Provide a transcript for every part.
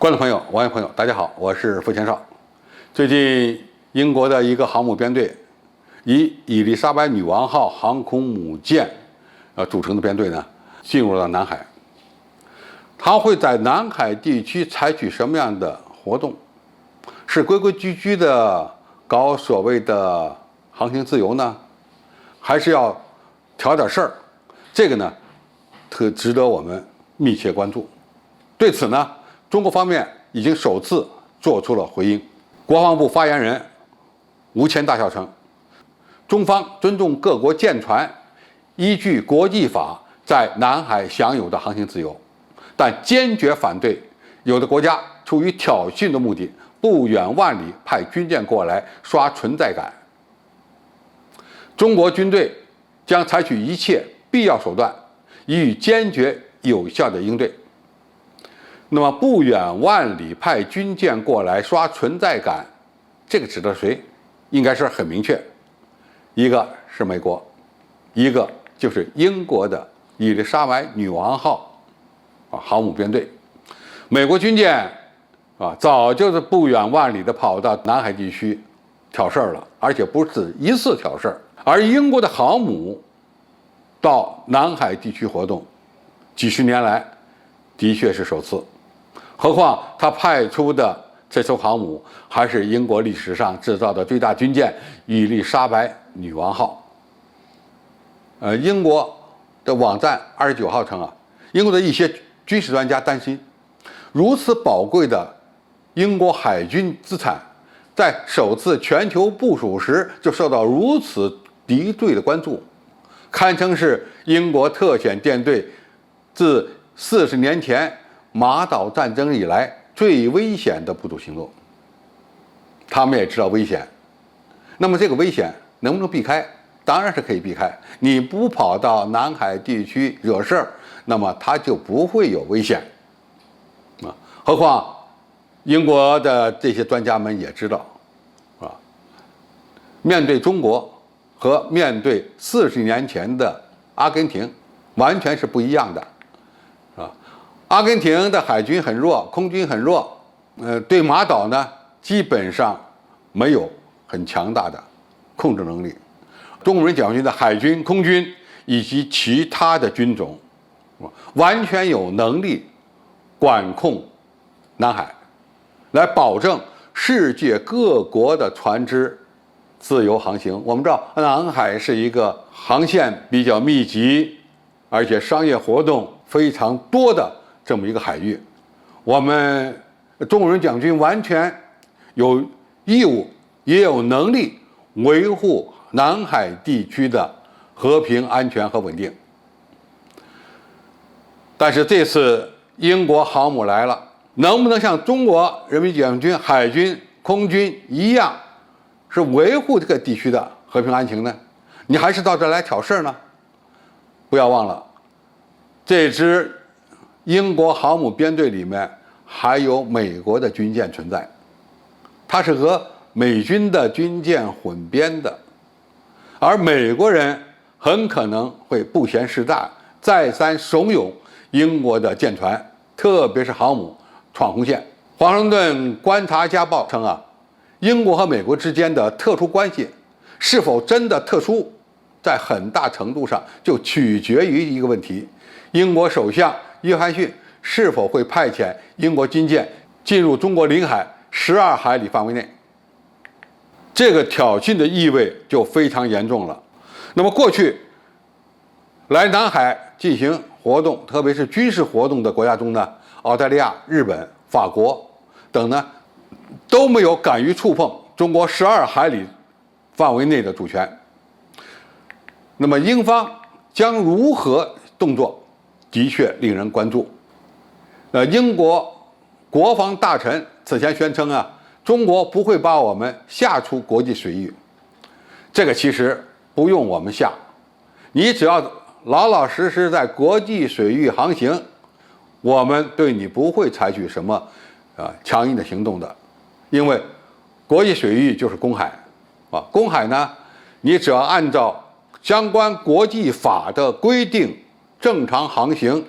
观众朋友、网友朋友，大家好，我是付前少。最近，英国的一个航母编队，以伊丽莎白女王号航空母舰组成的编队呢，进入了南海。它会在南海地区采取什么样的活动？是规规矩矩的搞所谓的航行自由呢，还是要挑点事儿？这个呢，特值得我们密切关注。对此呢，中国方面已经首次做出了回应。国防部发言人吴谦大校称，中方尊重各国舰船依据国际法在南海享有的航行自由，但坚决反对有的国家出于挑衅的目的，不远万里派军舰过来刷存在感。中国军队将采取一切必要手段，予以坚决有效的应对。那么不远万里派军舰过来刷存在感，这个指的谁？应该是很明确，一个是美国，一个就是英国的伊丽莎白女王号航母编队。美国军舰早就是不远万里的跑到南海地区挑事儿了，而且不是一次挑事儿。而英国的航母到南海地区活动，几十年来的确是首次。何况他派出的这艘航母还是英国历史上制造的最大军舰伊丽莎白女王号。英国的网站29号称英国的一些军事专家担心，如此宝贵的英国海军资产，在首次全球部署时就受到如此敌对的关注，堪称是英国特遣舰队自40年前马岛战争以来最危险的部署行动。他们也知道危险，那么这个危险能不能避开？当然是可以避开。你不跑到南海地区惹事儿，那么它就不会有危险何况英国的这些专家们也知道面对中国和面对40年前的阿根廷完全是不一样的阿根廷的海军很弱，空军很弱，对马岛呢基本上没有很强大的控制能力。中国人解放军的海军、空军以及其他的军种，完全有能力管控南海，来保证世界各国的船只自由航行。我们知道，南海是一个航线比较密集，而且商业活动非常多的这么一个海域，我们中国人解放军完全有义务也有能力维护南海地区的和平、安全和稳定。但是这次英国航母来了，能不能像中国人民解放军海军、空军一样，是维护这个地区的和平安全呢？你还是到这来挑事呢？不要忘了，这支英国航母编队里面还有美国的军舰存在，它是和美军的军舰混编的，而美国人很可能会不嫌事大，再三怂恿英国的舰船，特别是航母闯红线。华盛顿观察家报称英国和美国之间的特殊关系是否真的特殊，在很大程度上就取决于一个问题：英国首相约翰逊是否会派遣英国军舰进入中国领海12海里范围内？这个挑衅的意味就非常严重了。那么过去来南海进行活动，特别是军事活动的国家中呢，澳大利亚、日本、法国等呢，都没有敢于触碰中国12海里范围内的主权。那么英方将如何动作，的确令人关注。英国国防大臣此前宣称中国不会把我们下出国际水域。这个其实不用我们下，你只要老老实实在国际水域航行，我们对你不会采取什么强硬的行动的。因为国际水域就是公海公海呢，你只要按照相关国际法的规定正常航行，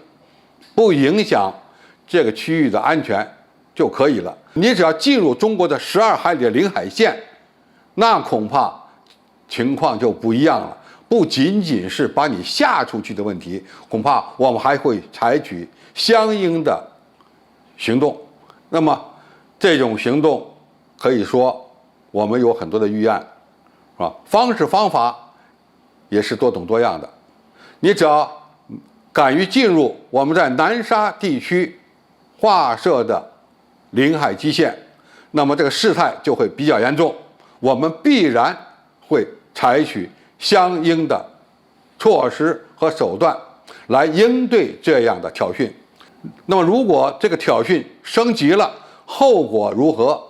不影响这个区域的安全，就可以了。你只要进入中国的12海里的领海线，那恐怕情况就不一样了。不仅仅是把你吓出去的问题，恐怕我们还会采取相应的行动。那么这种行动可以说我们有很多的预案，是吧？方式方法也是多种多样的。你只要敢于进入我们在南沙地区划设的领海基线，那么这个事态就会比较严重，我们必然会采取相应的措施和手段来应对这样的挑衅。那么如果这个挑衅升级了，后果如何？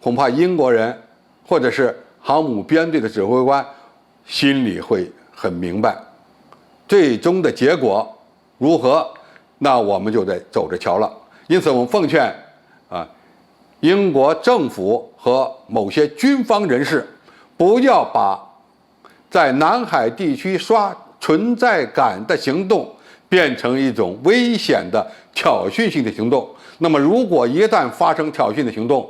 恐怕英国人或者是航母编队的指挥官心里会很明白，最终的结果如何，那我们就得走着瞧了。因此我们奉劝英国政府和某些军方人士，不要把在南海地区刷存在感的行动变成一种危险的挑衅性的行动。那么如果一旦发生挑衅的行动，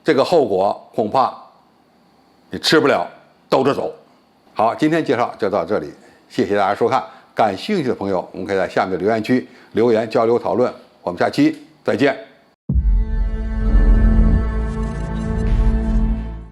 这个后果恐怕你吃不了兜着走。好，今天介绍就到这里，谢谢大家收看。感兴趣的朋友，我们可以在下面的留言区留言交流讨论。我们下期再见。